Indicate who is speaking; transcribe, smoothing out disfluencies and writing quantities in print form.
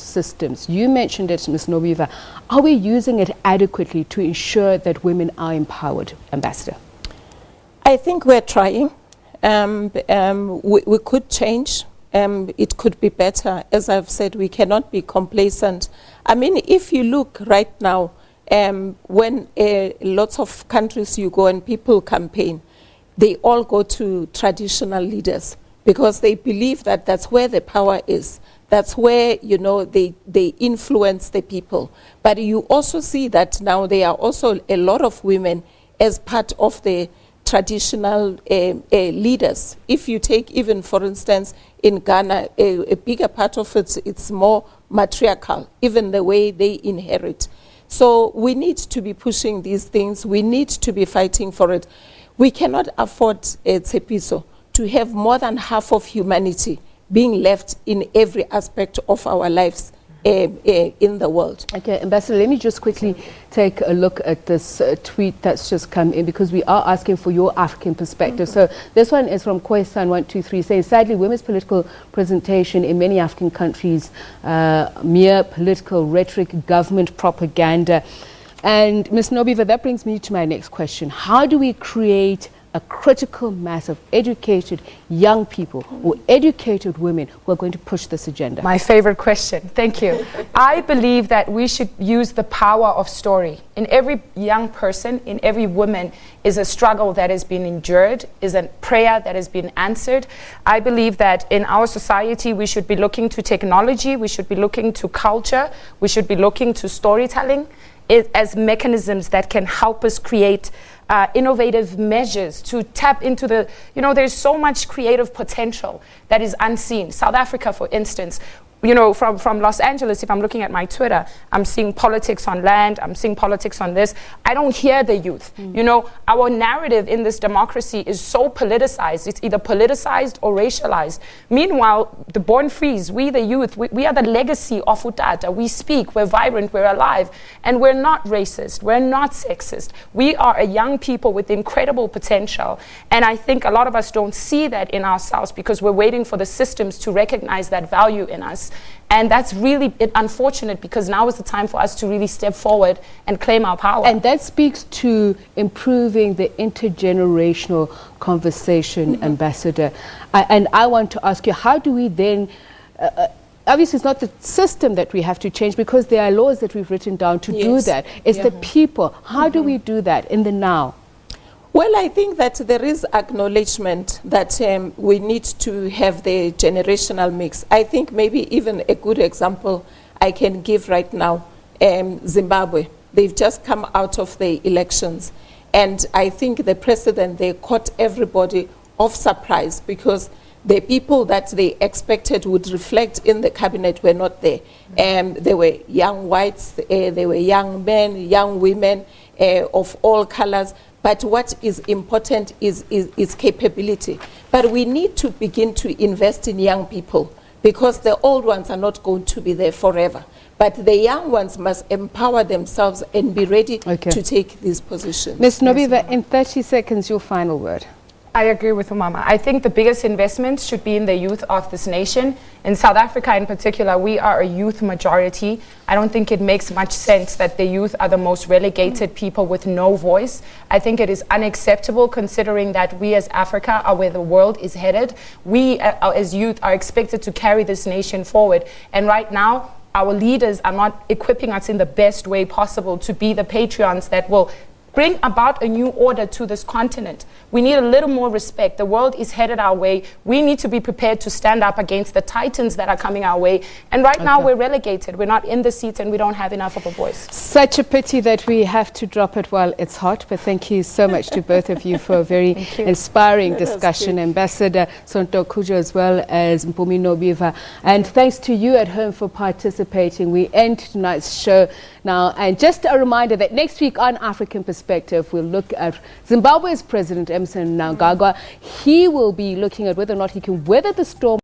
Speaker 1: systems. You mentioned it, Ms. Nobiva. Are we using it adequately to ensure that women are empowered, Ambassador?
Speaker 2: I think we're trying. We could change. It could be better. As I've said, we cannot be complacent. I mean, if you look right now, when lots of countries you go and people campaign, they all go to traditional leaders because they believe that that's where the power is. That's where, you know, they influence the people. But you also see that now there are also a lot of women as part of the traditional leaders. If you take even, for instance, in Ghana, a bigger part of it, it's more matriarchal, even the way they inherit. So we need to be pushing these things. We need to be fighting for it. We cannot afford, Tsepiso, to have more than half of humanity being left in every aspect of our lives in the world.
Speaker 1: Okay, Ambassador, let me just quickly take a look at this tweet that's just come in, because we are asking for your African perspective. So this one is from Koisan123 saying, sadly, women's political presentation in many African countries, mere political rhetoric, government propaganda. And Ms. Nobiva, that brings me to my next question. How do we create a critical mass of educated young people or educated women who are going to push this agenda?
Speaker 3: My favorite question. Thank you. I believe that we should use the power of story. In every young person, in every woman, is a struggle that has been endured, is a prayer that has been answered. I believe that in our society, we should be looking to technology, we should be looking to culture, we should be looking to storytelling as mechanisms that can help us create innovative measures to tap into the, you know, there's so much creative potential that is unseen. South Africa, for instance, you know, from Los Angeles, if I'm looking at my Twitter, I'm seeing politics on land, I'm seeing politics on this. I don't hear the youth. You know, our narrative in this democracy is so politicized. It's either politicized or racialized. Meanwhile, the Born Frees, we the youth, we are the legacy of Utata. We speak, we're vibrant, we're alive, and we're not racist, we're not sexist. We are a young people with incredible potential, and I think a lot of us don't see that in ourselves because we're waiting for the systems to recognize that value in us. And that's really unfortunate, because now is the time for us to really step forward and claim our power.
Speaker 1: And that speaks to improving the intergenerational conversation, Ambassador. And I want to ask you, how do we then, obviously it's not the system that we have to change, because there are laws that we've written down to do that. It's the people. How do we do that in the now?
Speaker 2: Well, I think that there is acknowledgement that we need to have the generational mix. I think maybe even a good example I can give right now, Zimbabwe. They've just come out of the elections. And I think the president, they caught everybody off surprise, because the people that they expected would reflect in the cabinet were not there. There were young whites, there were young men, young women of all colors. But what is important is capability. But we need to begin to invest in young people, because the old ones are not going to be there forever. But the young ones must empower themselves and be ready to take these positions.
Speaker 1: Ms. Nobiva, in 30 seconds, your final word.
Speaker 3: I agree with Umama. I think the biggest investment should be in the youth of this nation. In South Africa in particular, we are a youth majority. I don't think it makes much sense that the youth are the most relegated people with no voice. I think it is unacceptable, considering that we as Africa are where the world is headed. We as youth are expected to carry this nation forward. And right now, our leaders are not equipping us in the best way possible to be the patrons that will bring about a new order to this continent. We need a little more respect. The world is headed our way. We need to be prepared to stand up against the titans that are coming our way. And right now we're relegated. We're not in the seats and we don't have enough of a voice.
Speaker 1: Such a pity that we have to drop it while it's hot. But thank you so much to both of you for a very inspiring discussion. Ambassador Sonto Kujo as well as Mpumi Nobiva. And thanks to you at home for participating. We end tonight's show now. And just a reminder that next week on African Perspective, we'll look at Zimbabwe's President Emmerson Mnangagwa. He will be looking at whether or not he can weather the storm